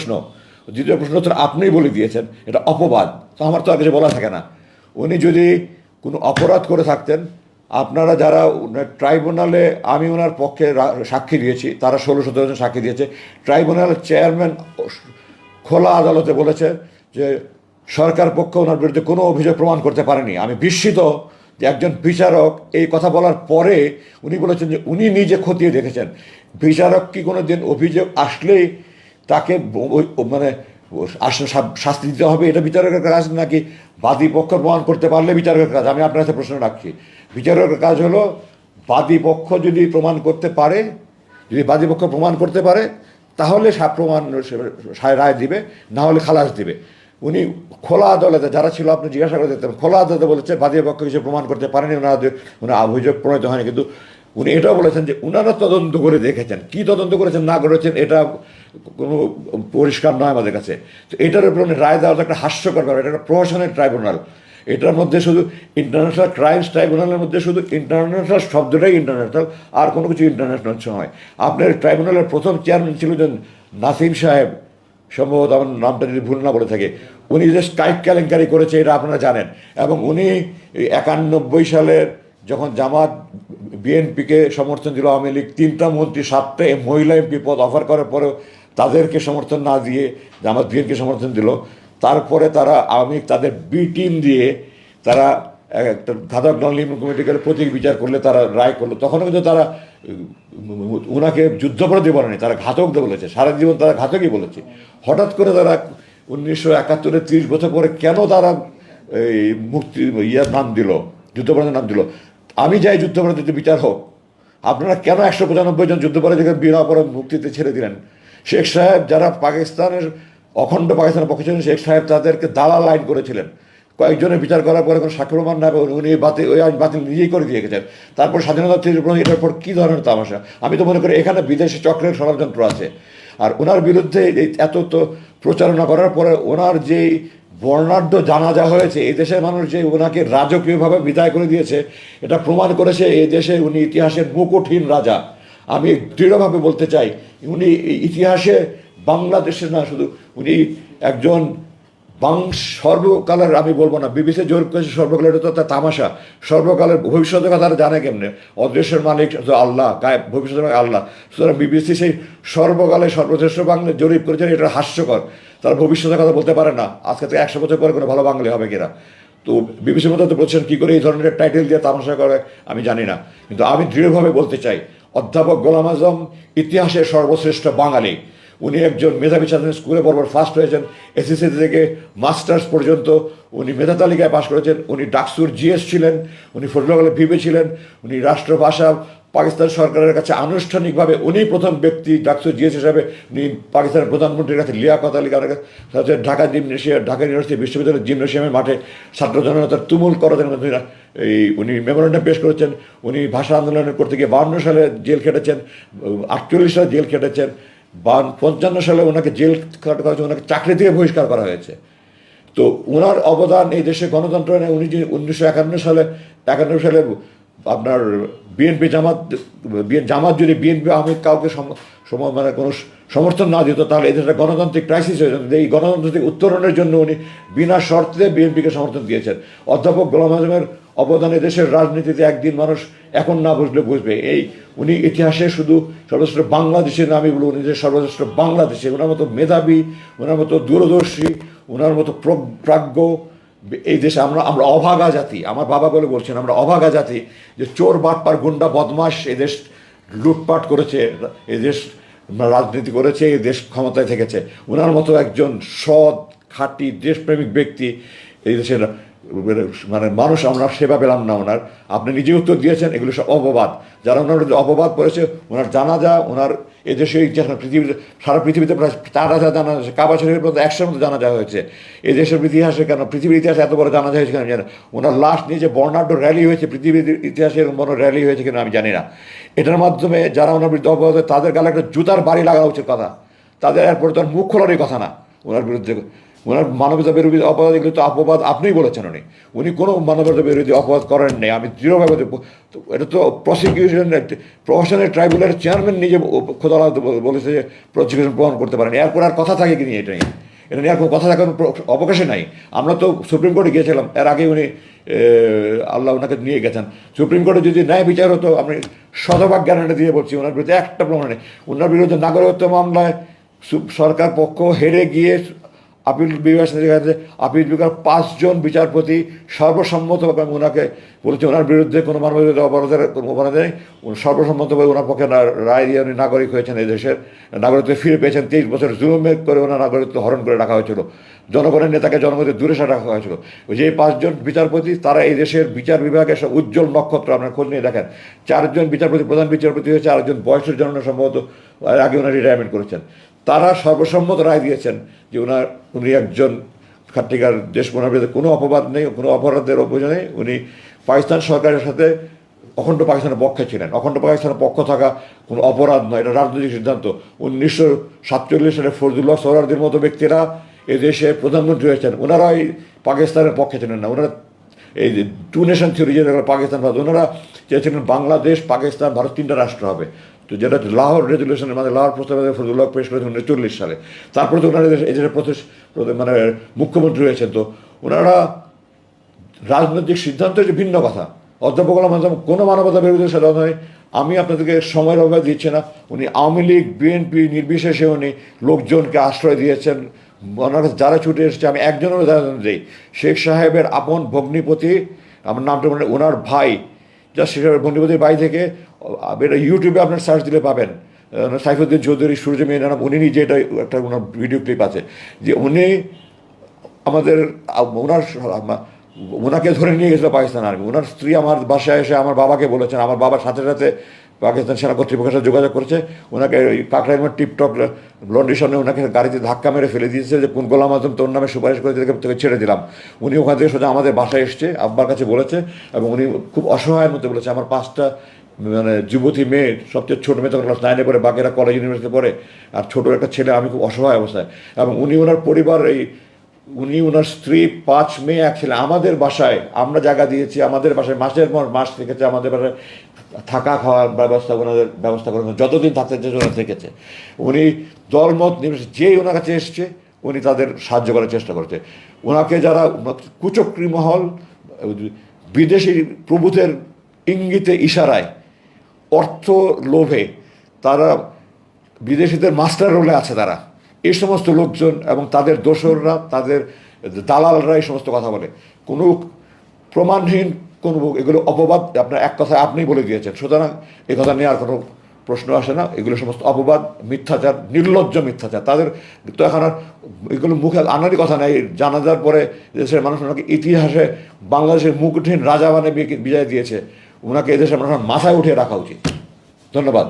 প্রশ্ন, দ্বিতীয় প্রশ্ন উত্তর আপনিই বলে দিয়েছেন, এটা অপবাদ। তো আমার তো আর কিছু বলা থাকে না। উনি যদি কোনো অপরাধ করে থাকতেন, আপনারা যারা ট্রাইব্যুনালে, আমি ওনার পক্ষে সাক্ষী দিয়েছি, তারা 16-17 জন সাক্ষী দিয়েছে। ট্রাইব্যুনালের চেয়ারম্যান খোলা আদালতে বলেছে যে সরকার পক্ষ ওনার বিরুদ্ধে কোনো অভিযোগ প্রমাণ করতে পারেনি। আমি বিস্মিত যে একজন বিচারক এই কথা বলার পরে উনি বলেছেন যে উনি নিজে খতিয়ে দেখেছেন। বিচারক কি কোনো দিন অভিযোগ আসলেই তাকে মানে শাস্তি দিতে হবে, এটা বিচারকের কাজ, নাকি বাদী পক্ষ প্রমাণ করতে পারলে বিচারকের কাজ? আমি আপনার কাছে প্রশ্ন রাখছি, বিচারকের কাজ হলো বাদী পক্ষ যদি প্রমাণ করতে পারে, যদি বাদী পক্ষ প্রমাণ করতে পারে তাহলে প্রমাণ রায় দিবে, না হলে খালাস দিবে। উনি খোলা আদালতে, যারা ছিল আপনি জিজ্ঞাসা করে দেখতেন, খোলা আদালতে বলেছে বাদী পক্ষ কিছু প্রমাণ করতে পারেনি, ওনার অভিযোগ প্রণীত হয়নি। কিন্তু উনি এটাও বলেছেন যে ওনারা তদন্ত করে দেখেছেন। কি তদন্ত করেছেন না করেছেন এটা কোনো পরিষ্কার নয় আমাদের কাছে। তো এটার উপর উনি রায় দেওয়াটা একটা হাস্যকর ব্যাপার। এটা একটা প্রহসনের ট্রাইব্যুনাল। এটার মধ্যে শুধু ইন্টারন্যাশনাল ক্রাইমস ট্রাইব্যুনালের মধ্যে শুধু ইন্টারন্যাশনাল শব্দটাই ইন্টারন্যাশনাল, আর কোনো কিছু ইন্টারন্যাশনাল নয়। আপনার ট্রাইব্যুনালের প্রথম চেয়ারম্যান ছিল যে নাসিম সাহেব, সম্ভবত আমার নামটা যদি ভুল না বলে থাকে, উনি যে স্ট্রাইক কেলেঙ্কারি করেছে এটা আপনারা জানেন। এবং উনি 91 সালের যখন জামাত বিএনপিকে সমর্থন দিল, আওয়ামী লীগ 3টা মন্ত্রী 7টা মহিলা এমপি পদ অফার করার পরেও তাদেরকে সমর্থন না দিয়ে জামাত বিএনপিকে সমর্থন দিল। তারপরে তারা আওয়ামী লীগ তাদের বি টিম দিয়ে তারা একটা ঘাতক নন লিমিটেড কমিটিকে প্রতীক বিচার করলে, তারা রায় করলো। তখনও কিন্তু তারা ওনাকে যুদ্ধাপরাধী বলেনি, তারা ঘাতক বলেছে, সারা জীবন তারা ঘাতকই বলেছে। হঠাৎ করে তারা 1971-এ 30 বছর পরে কেন তারা এই মুক্তি নাম দিল, যুদ্ধাপরাধের নাম দিল? আমি চাই যুদ্ধাপরাধীতে বিচার হোক। আপনারা কেন 195 জন যুদ্ধাপরাধীকে বিনা অপরাধ মুক্তিতে ছেড়ে দিলেন? শেখ সাহেব, যারা পাকিস্তানের অখণ্ড পাকিস্তানের পক্ষে ছিলেন, শেখ সাহেব তাদেরকে দালাল আইন করেছিলেন। কয়েকজনের বিচার করার পরে কোনো সাক্ষ্য প্রমাণ না পেয়ে উনি ওই আইন বাতিল নিজেই করে দিয়ে গেছেন। তারপর স্বাধীনতা এটার পর কী ধরনের তামাশা! আমি তো মনে করি এখানে বিদেশি চক্রের ষড়যন্ত্র আছে। আর ওনার বিরুদ্ধে এত তো প্রচারণা করার পরে ওনার যেই বর্ণাঢ্য জানাজা হয়েছে, এই দেশের মানুষ যে ওনাকে রাজকীয়ভাবে বিদায় করে দিয়েছে, এটা প্রমাণ করেছে এই দেশে উনি ইতিহাসের মুকুটহীন রাজা। আমি দৃঢ়ভাবে বলতে চাই, উনি ইতিহাসে বাংলাদেশের না শুধু, উনি একজন সর্বকালের, আমি বলবো না বিবিসি জোর করেছে সর্বকালের, তো তার তামাশা। সর্বকালের ভবিষ্যতের কথা তারা জানে কেমনে? অদৃশ্যের মালিক আল্লাহ, গায়েব ভবিষ্যতের আল্লাহ। সুতরাং বিবিসি সেই সর্বকালে সর্বশ্রেষ্ঠ বাংলা জরিপ করেছেন, এটা হাস্যকর। তারা ভবিষ্যতের কথা বলতে পারে না, আজকে থেকে 100 বছর পরে কোনো ভালো বাঙালি হবে কিনা। তো বিবিসির মতো তো বলছেন কী করে এই ধরনের টাইটেল দিয়ে তামাশা করে আমি জানি না। কিন্তু আমি দৃঢ়ভাবে বলতে চাই, অধ্যাপক গোলাম আজম ইতিহাসের সর্বশ্রেষ্ঠ বাঙালি। উনি একজন মেধাবী ছাত্র, স্কুলে বরাবর ফার্স্ট হয়েছেন, এসএসসি থেকে মাস্টার্স পর্যন্ত উনি মেধা তালিকায় পাশ করেছেন। উনি ডাকসুর জিএস ছিলেন, উনি ফজলুল ভিভে ছিলেন, উনি রাষ্ট্রভাষা পাকিস্তান সরকারের কাছে আনুষ্ঠানিকভাবে উনি প্রথম ব্যক্তি ডাকসুর জিএস হিসাবে উনি পাকিস্তানের প্রধানমন্ত্রীর কাছে লিয়াকত আলী খানের কাছে ঢাকা ইউনিভার্সিটি বিশ্ববিদ্যালয়ের জিমনেশিয়ামের মাঠে ছাত্র জনতার তুমুল করতেন। উনি মেমোরেন্ডাম পেশ করেছেন। উনি ভাষা আন্দোলনের করতে গিয়ে 52 সালে জেল খেটেছেন, 48 সালে জেল খেটেছেন, 55 সালে ওনাকে জেল করা হয়েছে, ওনাকে চাকরি থেকে বহিষ্কার করা হয়েছে। তো ওনার অবদান এই দেশে গণতন্ত্র নেই। উনি যে 1951 সালে আপনার বিএনপি জামাত যদি বিএনপি আওয়ামী কাউকে মানে কোনো সমর্থন না দিত, তাহলে এই দেশটা গণতান্ত্রিক ক্রাইসিস হয়ে যেত। এই গণতন্ত্র থেকে উত্তরণের জন্য উনি বিনা শর্তে বিএনপিকে সমর্থন দিয়েছেন। অধ্যাপক গোলাম আজমের অবদান দেশের রাজনীতিতে একদিন মানুষ এখন না বুঝলে বুঝবে। উনি ইতিহাসে শুধু সর্বশ্রেষ্ঠ বাংলাদেশের নামই বলবো, উনি যে সর্বশ্রেষ্ঠ বাংলাদেশে, ওনার মতো মেধাবী, ওনার মতো দূরদর্শী, ওনার মতো প্রাজ্ঞ এই দেশে আমরা অভাগা জাতি। আমার বাবা বলে বলছেন আমরা অভাগা জাতি, যে চোর বাটপার গুন্ডা বদমাশ এদেশ লুটপাট করেছে, এদেশ রাজনীতি করেছে, এই দেশ ক্ষমতায় থেকেছে। ওনার মতো একজন সৎ খাঁটি দেশপ্রেমিক ব্যক্তি এই দেশের মানে মানুষ আমরা সেবা পেলাম না ওনার। আপনি নিজে উত্তর দিয়েছেন, এগুলো সব অপবাদ। যারা ওনার অপবাদ করেছে, ওনার জানাজা, ওনার এদেশে ইতিহাস পৃথিবীতে, সারা পৃথিবীতে প্রায় 4000 জানাজা, কাবা শরীফের মধ্যে 100-এর মতো জানাজা হয়েছে। এই দেশের ইতিহাসে কেন, পৃথিবীর ইতিহাসে এত বড় জানাজা হয়েছে কেন জানি না। ওনার লাশ নিয়ে যে বর্ণাঢ্য র্যালি হয়েছে, পৃথিবীর ইতিহাসে এরকম বড় র্যালি হয়েছে কিনা আমি জানি না। এটার মাধ্যমে যারা ওনার বিরুদ্ধে অপবাদ, তাদের গালে একটা জুতার বাড়ি লাগা উচিত কথা। তাদের এরপরে তার মুখ খোলারই কথা না ওনার বিরুদ্ধে ওনার মানবতা বিরোধী অপরাধ, এগুলো তো অপবাদ আপনিই বলেছেন। উনি কোনো মানবতা বিরোধী অপরাধ করেন নাই, আমি দৃঢ়ভাবে এটা তো প্রশাসনের ট্রাইব্যুনালের চেয়ারম্যান নিজে খোদা বলেছে যে প্রসিকিউশন প্রমাণ করতে পারেন। এরপর আর কথা থাকে কি নিয়ে এটা নিয়ে, এটা নিয়ে আর কোনো কথা থাকার অবকাশে নাই। আমরা তো সুপ্রিম কোর্টে গিয়েছিলাম, এর আগে উনি আল্লাহ ওনাকে নিয়ে গেছেন। সুপ্রিম কোর্টে যদি ন্যায় বিচার হতো, আমি শতভাগ গ্যারান্টি দিয়ে বলছি, ওনার বিরুদ্ধে একটা প্রমাণ নেই। ওনার বিরুদ্ধে নাগরিকত্ব মামলায় সরকার পক্ষ হেরে গিয়ে আপিল বিভাগ আপিল বিভাগের 5 জন বিচারপতি সর্বসম্মতভাবে ওনাকে বলেছে ওনার বিরুদ্ধে কোনো মানবাধিকার অপরাধের অপরাধ নেই। সর্বসম্মতভাবে ওনার পক্ষে রায় দিয়ে উনি নাগরিক হয়েছেন, এই দেশের নাগরিকত্ব ফিরে পেয়েছেন। 23 বছর জুলুমে করে ওনার নাগরিকত্ব হরণ করে রাখা হয়েছিল, জনগণের নেতাকে জনগণের দূরে সরে রাখা হয়েছিল। যে 5 জন বিচারপতি, তারা এই দেশের বিচার বিভাগের সব উজ্জ্বল নক্ষত্র। আপনার খোঁজ নিয়ে দেখেন, 4 জন বিচারপতি প্রধান বিচারপতি হয়েছে, 4 জন বয়সের জন্য সম্ভবত আগে ওনার রিটায়ারমেন্ট করেছেন। তারা সর্বসম্মত রায় দিয়েছেন যে উনি একজন খাট্টিকার দেশ, ওনার বিরুদ্ধে কোনো অপবাদ নেই, কোনো অপরাধের অভিযোগ নেই। উনি পাকিস্তান সরকারের সাথে অখণ্ড পাকিস্তানের পক্ষে ছিলেন। অখণ্ড পাকিস্তানের পক্ষ থাকা কোনো অপরাধ নয়, এটা রাজনৈতিক সিদ্ধান্ত। 1947 সালে ফজলুল্লাহ সোহরাওয়ার্দীর মতো ব্যক্তিরা এদেশে প্রধানমন্ত্রী হয়েছেন, ওনারাই পাকিস্তানের পক্ষে ছিলেন না। ওনারা এই যে 2 নেশন থিওরি, যে পাকিস্তান ভারত, ওনারা চেয়েছিলেন বাংলাদেশ, পাকিস্তান, ভারত 3টা রাষ্ট্র হবে। তো যেটা লাহোর রেজলিউশনের মানে লাহোর প্রস্তাবে ফজলুল্লাহ পেশ করেছেন 1940 সালে। তারপরে তো ওনারা এই দেশের মানে মুখ্যমন্ত্রী হয়েছেন। তো ওনারা রাজনৈতিক সিদ্ধান্ত হচ্ছে ভিন্ন কথা। অধ্যাপক গোলাম আজম কোনো মানবতা বিরোধী সাথে নয়। আমি আপনাদেরকে সময়ের অভাবে দিচ্ছি না, উনি আওয়ামী লীগ বিএনপি নির্বিশেষে উনি লোকজনকে আশ্রয় দিয়েছেন। ওনার যারা ছুটে এসেছে, আমি একজনের উদাহরণ দিই, শেখ সাহেবের আপন ভগ্নিপতি, আমার নামটা মনে, ওনার ভাই, যা শেখ সাহেবের ভগ্নিপতির বাড়ি থেকে, এটা ইউটিউবে আপনার সার্চ দিলে পাবেন, সাইফুদ্দিন চৌধুরী, সূর্য মেয়ে নাম, উনি নিজে এটা একটা ওনার ভিডিও ক্লিপ আছে, যে উনি আমাদের ওনাকে ধরে নিয়ে গেছিলো পাকিস্তান আর্মি। ওনার স্ত্রী আমার বাসায় এসে আমার বাবাকে বলেছেন, আমার বাবার সাথে সাথে পাকিস্তান সেনা কর্তৃপক্ষের সাথে যোগাযোগ করেছে, ওনাকে কাকরাইমের টিপটপ লন্ডিশনে ওনাকে গাড়িতে ধাক্কা মেরে ফেলে দিয়েছে যে কোন গোলাম আজম তোর নামে সুপারিশ করে তোকে ছেড়ে দিলাম। উনি ওখান থেকে সোজা আমাদের বাসায় এসছে, আব্বার কাছে বলেছে, এবং উনি খুব অসহায়ের মধ্যে বলেছে, আমার 5টা মানে যুবতী মেয়ে, সবচেয়ে ছোটো মেয়ে তখন ক্লাস 9-এ পড়ে, বাকিরা কলেজ ইউনিভার্সিটিতে পড়ে, আর ছোটো একটা ছেলে, আমি খুব অসহায় অবস্থায়। এবং উনি ওনার পরিবার, উনি ওনার স্ত্রী, 5 মেয়ে, 1 ছেলে আমাদের বাসায় আমরা জায়গা দিয়েছি, আমাদের বাসায় মাসের পর মাস থেকেছে, আমাদের বাসায় থাকা খাওয়ার ব্যবস্থা ওনাদের ব্যবস্থা করে যতদিন থাকতে চেয়েছে ওনারা থেকেছে। উনি দলমত নির্বিশেষে যেই ওনার কাছে এসছে উনি তাদের সাহায্য করার চেষ্টা করেছে। ওনাকে যারা কুচক্রী মহল, বিদেশি প্রভুদের ইঙ্গিতে ইশারায়, অর্থ লোভে, তারা বিদেশিদের মাস্টার রোলে আছে, তারা এই সমস্ত লোকজন এবং তাদের দোসররা, তাদের দালালরা এই সমস্ত কথা বলে, কোনো প্রমাণহীন কোনো, এগুলো অপবাদ। আপনার এক কথায় আপনিই বলে দিয়েছেন, সুতরাং এ কথা নিয়ে আর কোনো প্রশ্ন আসে না। এগুলো সমস্ত অপবাদ, মিথ্যাচার, নির্লজ্জ মিথ্যাচার। তাদের তো এখন আর এগুলো মুখে আনারই কথা নেই। জানাজার পরে দেশের মানুষ ওনাকে ইতিহাসে বাংলাদেশের মুখহীন রাজা মানে বিজয় দিয়েছে, ওনাকে এদেশের মানুষ মাথায় উঠিয়ে রাখা উচিত। ধন্যবাদ।